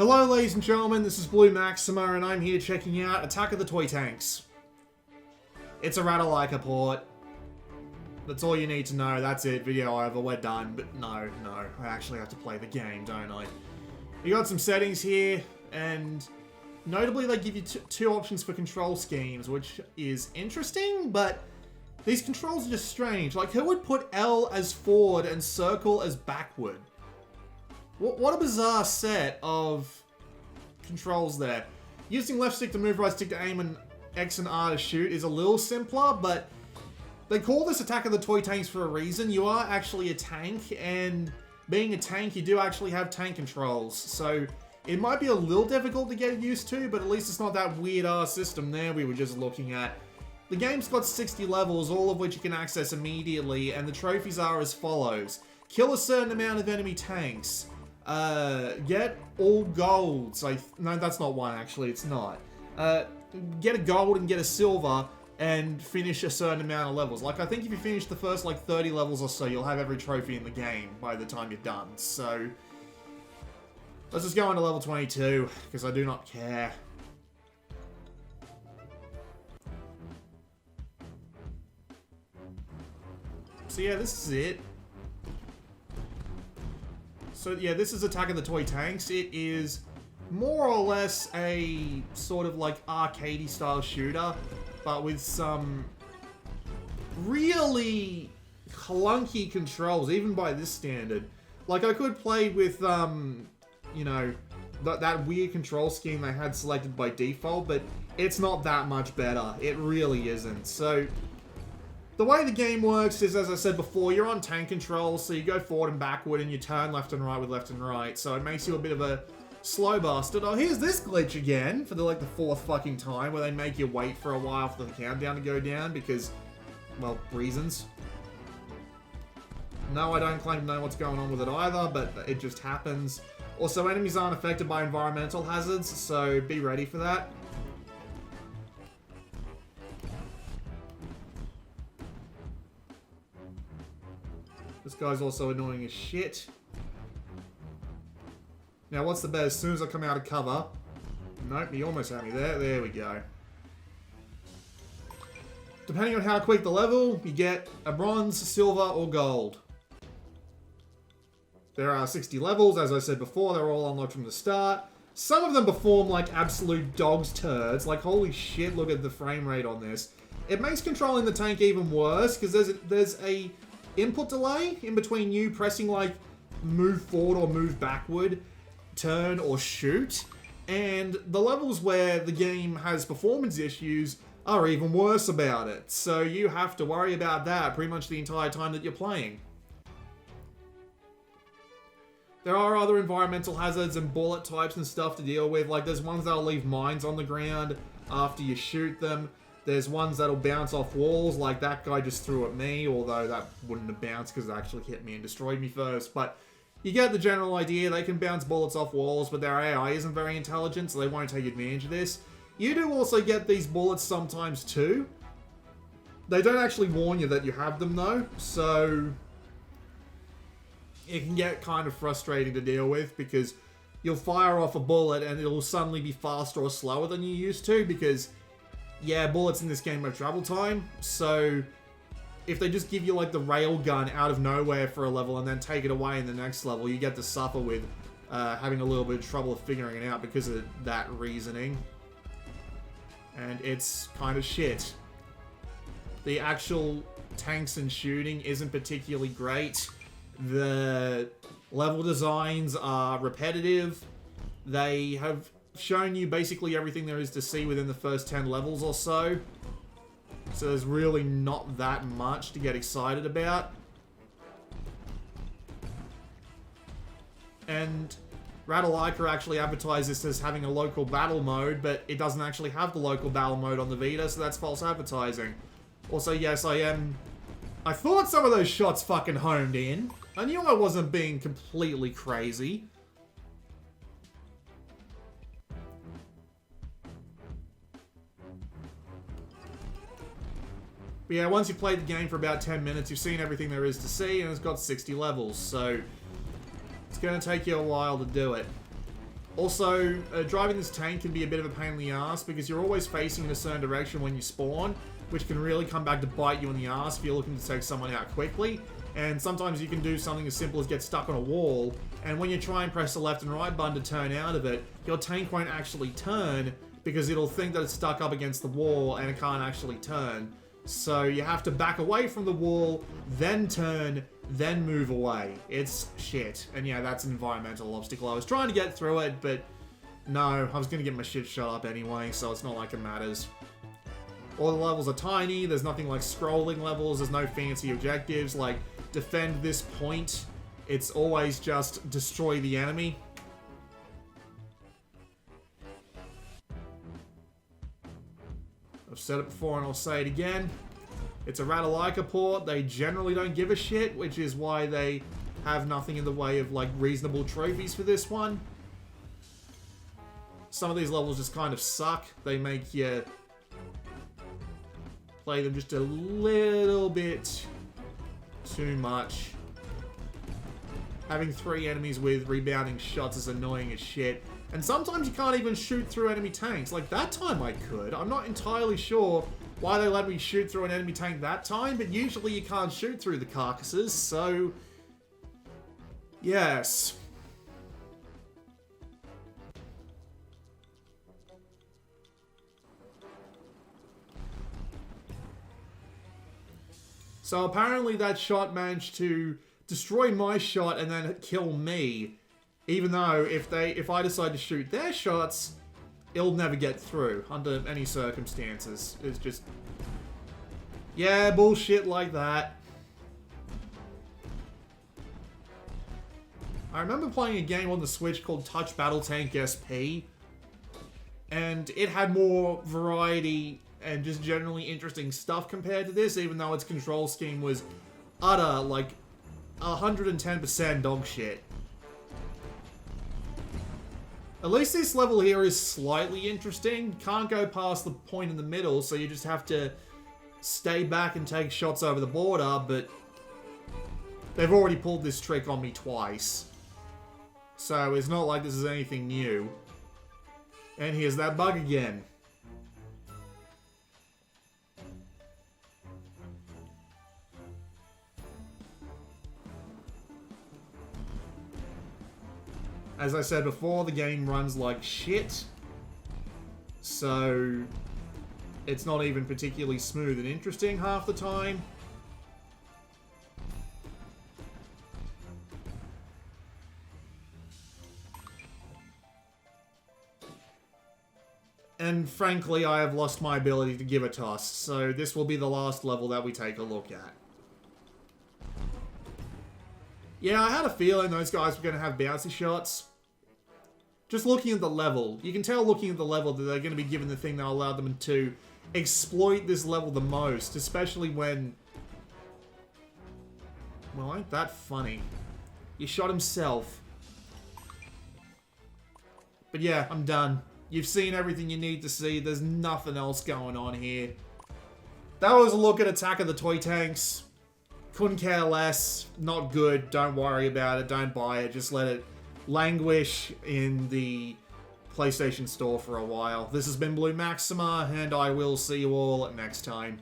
Hello ladies and gentlemen, this is Blue Maxima and I'm here checking out Attack of the Toy Tanks. It's a Ratalaika port. That's all you need to know, that's it, video over, we're done. But no, I actually have to play the game, don't I? You got some settings here, and notably they give you two options for control schemes, which is interesting, but these controls are just strange. Like, who would put L as forward and circle as backward? What a bizarre set of controls there. Using left stick to move, right stick to aim, and X and R to shoot is a little simpler, but they call this Attack of the Toy Tanks for a reason. You are actually a tank, and being a tank, you do actually have tank controls. So it might be a little difficult to get used to, but at least it's not that weird-ass system there we were just looking at. The game's got 60 levels, all of which you can access immediately, and the trophies are as follows. Kill a certain amount of enemy tanks. Get all golds. No, that's not one, actually. It's not. Get a gold and get a silver and finish a certain amount of levels. Like, I think if you finish the first, 30 levels or so, you'll have every trophy in the game by the time you're done. So, let's just go into level 22, because I do not care. So yeah, this is it. So yeah, this is Attack of the Toy Tanks. It is more or less a sort of arcadey style shooter, but with some really clunky controls, even by this standard. Like, I could play with, you know, that weird control scheme they had selected by default, but it's not that much better. It really isn't. So the way the game works is, as I said before, you're on tank control, so you go forward and backward, and you turn left and right with left and right, so it makes you a bit of a slow bastard. Oh, here's this glitch again, for the fourth fucking time, where they make you wait for a while for the countdown to go down, because, well, reasons. No, I don't claim to know what's going on with it either, but it just happens. Also, enemies aren't affected by environmental hazards, so be ready for that. This guy's also annoying as shit. Now, what's the bet? As soon as I come out of cover... Nope, he almost had me there. There we go. Depending on how quick the level, you get a bronze, silver, or gold. There are 60 levels, as I said before. They're all unlocked from the start. Some of them perform like absolute dog's turds. Like, holy shit, look at the frame rate on this. It makes controlling the tank even worse, because there's a input delay in between you pressing move forward or move backward, turn or shoot, and the levels where the game has performance issues are even worse about it, so you have to worry about that pretty much the entire time that you're playing. There are other environmental hazards and bullet types and stuff to deal with. Like, there's ones that'll leave mines on the ground after you shoot them. There's ones that'll bounce off walls, like that guy just threw at me, although that wouldn't have bounced because it actually hit me and destroyed me first. But you get the general idea. They can bounce bullets off walls, but their AI isn't very intelligent, so they won't take advantage of this. You do also get these bullets sometimes too. They don't actually warn you that you have them though, so it can get kind of frustrating to deal with, because you'll fire off a bullet and it'll suddenly be faster or slower than you used to, because yeah, bullets in this game have travel time, so if they just give you the rail gun out of nowhere for a level and then take it away in the next level, you get to suffer with having a little bit of trouble figuring it out because of that reasoning. And it's kind of shit. The actual tanks and shooting isn't particularly great. The level designs are repetitive. They have shown you basically everything there is to see within the first 10 levels or so. So there's really not that much to get excited about. And Ratalaika actually advertised this as having a local battle mode, but it doesn't actually have the local battle mode on the Vita, so that's false advertising. Also, yes, I thought some of those shots fucking homed in. I knew I wasn't being completely crazy. But yeah, once you've played the game for about 10 minutes, you've seen everything there is to see, and it's got 60 levels, so it's going to take you a while to do it. Also, driving this tank can be a bit of a pain in the ass because you're always facing in a certain direction when you spawn, which can really come back to bite you in the ass if you're looking to take someone out quickly. And sometimes you can do something as simple as get stuck on a wall, and when you try and press the left and right button to turn out of it, your tank won't actually turn because it'll think that it's stuck up against the wall and it can't actually turn. So you have to back away from the wall, then turn, then move away. It's shit. And yeah, that's an environmental obstacle. I was trying to get through it, but no, I was going to get my shit shut up anyway, so it's not like it matters. All the levels are tiny, there's nothing like scrolling levels, there's no fancy objectives like defend this point. It's always just destroy the enemy. I've said it before and I'll say it again. It's a Ratalaika port. They generally don't give a shit, which is why they have nothing in the way of like reasonable trophies for this one. Some of these levels just kind of suck. They make you play them just a little bit too much. Having 3 enemies with rebounding shots is annoying as shit. And sometimes you can't even shoot through enemy tanks. Like that time I could. I'm not entirely sure why they let me shoot through an enemy tank that time, but usually you can't shoot through the carcasses, so yes. So apparently that shot managed to destroy my shot and then kill me. Even though if I decide to shoot their shots, it'll never get through under any circumstances. It's just, yeah, bullshit like that. I remember playing a game on the Switch called Touch Battle Tank SP, and it had more variety and just generally interesting stuff compared to this, even though its control scheme was utter, like, 110% dog shit. At least this level here is slightly interesting. Can't go past the point in the middle, so you just have to stay back and take shots over the border, but they've already pulled this trick on me twice. So it's not like this is anything new. And here's that bug again. As I said before, the game runs like shit, so it's not even particularly smooth and interesting half the time. And frankly, I have lost my ability to give a toss, so this will be the last level that we take a look at. Yeah, I had a feeling those guys were going to have bouncy shots. Just looking at the level, you can tell looking at the level that they're going to be given the thing that allowed them to exploit this level the most, especially when... Well, ain't that funny. He shot himself. But yeah, I'm done. You've seen everything you need to see. There's nothing else going on here. That was a look at Attack of the Toy Tanks. Couldn't care less. Not good. Don't worry about it. Don't buy it. Just let it languish in the PlayStation Store for a while. This has been Blue Maxima, and I will see you all next time.